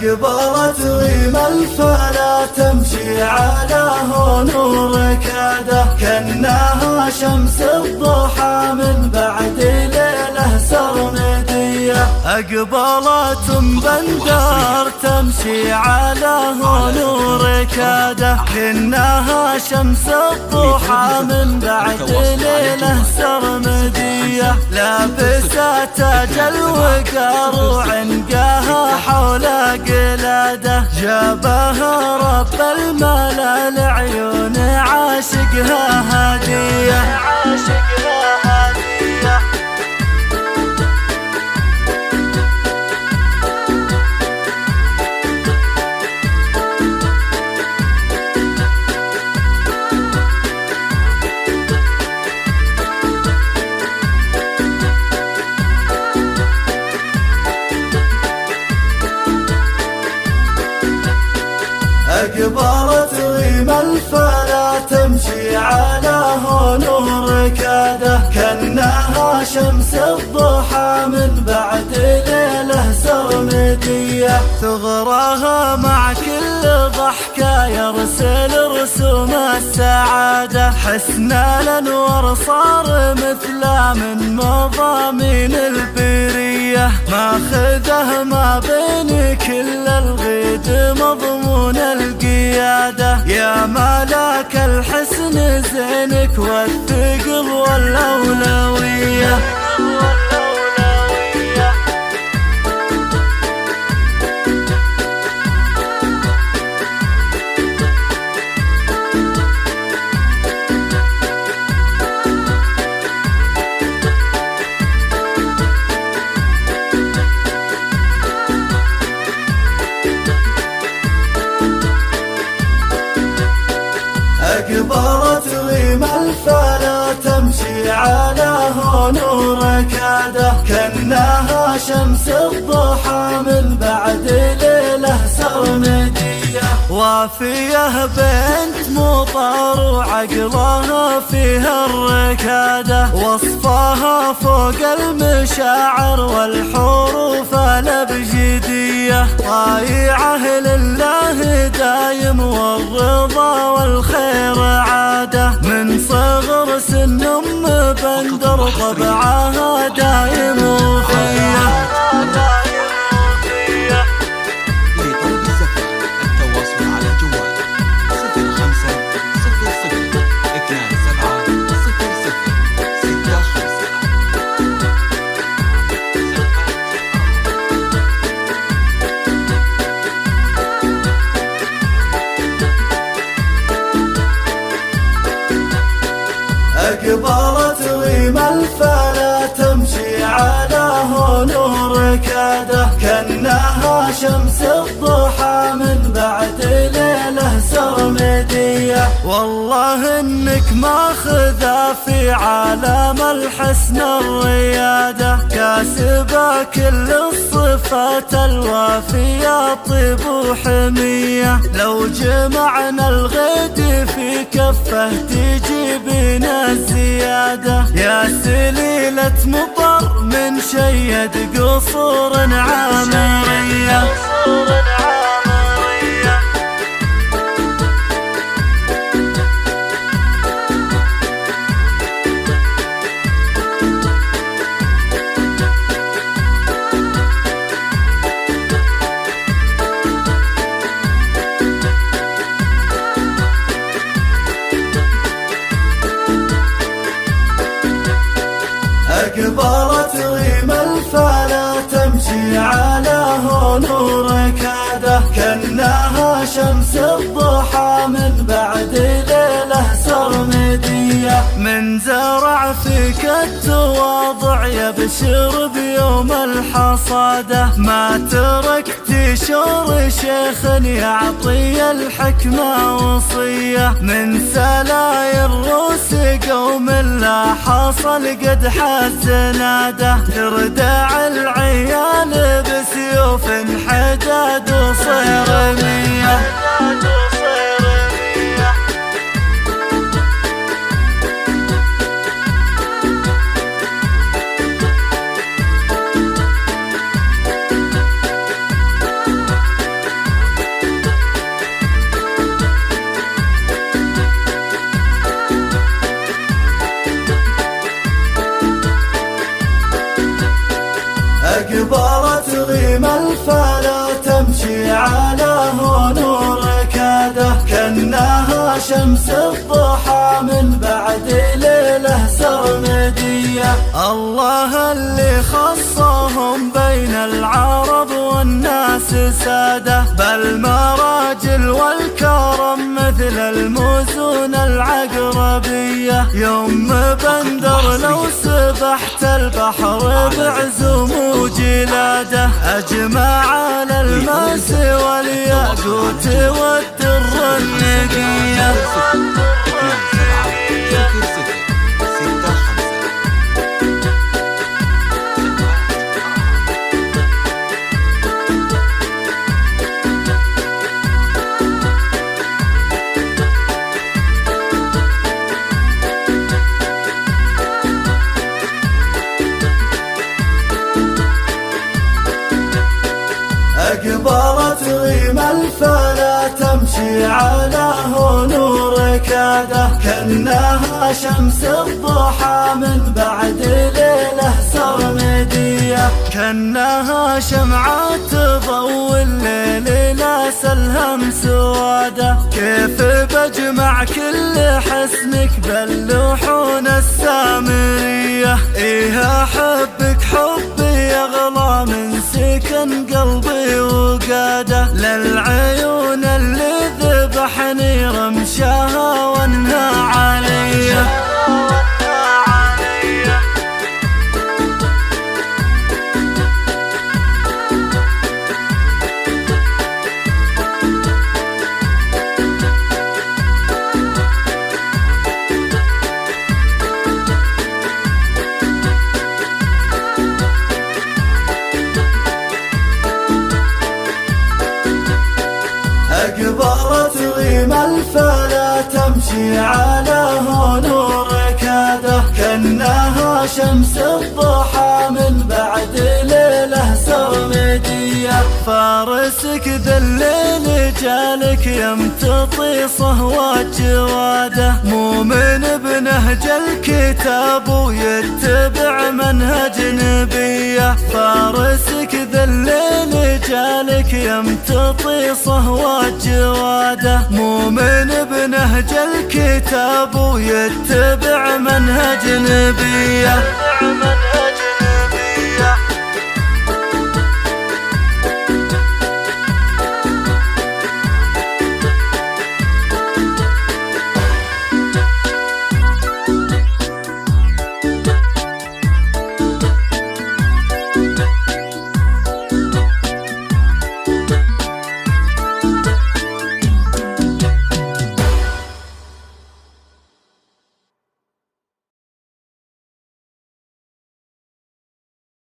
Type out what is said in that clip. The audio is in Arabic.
أقبلت غيم الفلا تمشي على نور كاده، كأنها شمس الضحى من بعد ليلة سرمدية. أقبلت بندر تمشي على نور كاده، كأنها شمس الضحى من بعد ليلة سرمدية. لابسة تاج الوقار وعنقاها حول قلاده، جابها رب الملا لعيون عاشقها هدية. أقبلت غيم الفلا تمشي على نور كاده، كأنها شمس الضحى من بعد ليلة سرمدية. ثغراها مع كل ضحكة يرسل رسوم السعادة، حسن الأنوار صار مثله من مضامين البرية. ماخذه ما بين كل الغيد مضمون القيادة، يا ملاك الحسن زينك والثقل والأولوية. أقبلت غيم الفلا تمشي على نور كاده، كأنها شمس الضحى من بعد ليلة سرمدية. وافية بنت مطر وعقلها فيها الركادة، وصفها فوق المشاعر والحروف الأبجدية. طايعة لله دايم والرضا والخير عادة، من صغر سن بندر طبعها دايم وفيه. أقبلت غيم الفلا تمشي على نور كاده، كأنها شمس الضحى من بعد ليلة سرمدية. والله إنك ماخذة في عالم الحسن الريادة، كاسبة كل الصفات الوافية طيب وحمية. لو جمعنا الغد في كفه تجي بنا الزيادة، يا سليلة مطر من شيد قصور عامرية. أقبلت غيم الفلا تمشي على نور كاده، كأنها شمس الضحى من بعد ليلة سرمدية. من زرع فيك التواضع يبشر بيوم الحصادة، ما تركت شور شيخ يعطي الحكمة وصية. من سلاير روس قوم لا حصل قد حزناده، تردع العيال بسيوف حداد وصيرمية. شمس الضحى من بعد ليلة سرمدية. الله اللي خصهم بين العرب والناس سادة، بالمراجل والكرم مثل المزون العقربية. يوم بندر لو سبحت البحر بعزوم وجلادة، أجمع على الماس والياقوت والدر النقية. أقبلت غيم الفلا تمشي على نور كاده، كأنها شمس الضحى من بعد ليلة سرمدية. كأنها شمعة تضوي الليل لا سلهم سواده، كيف بجمع كل حسنك باللوحون السامرية. إيه أحبك حبي أغلى من سكن قلبي وقاده، للعيون اللي ذبحني رمشها وانها عليا. أقبلت غيم الفلا تمشي على نور كاده، كأنها شمس الضحى من بعد ليلة سرمدية. فارسك ذا الليل جالك يمتطي صهوة جواده، مؤمن بنهج الكتاب ويتبع منهج نبيه. فارسك ذا الليل جالك يمتطي صهوة جواده، مؤمن بنهج الكتاب ويتبع منهج نبيه.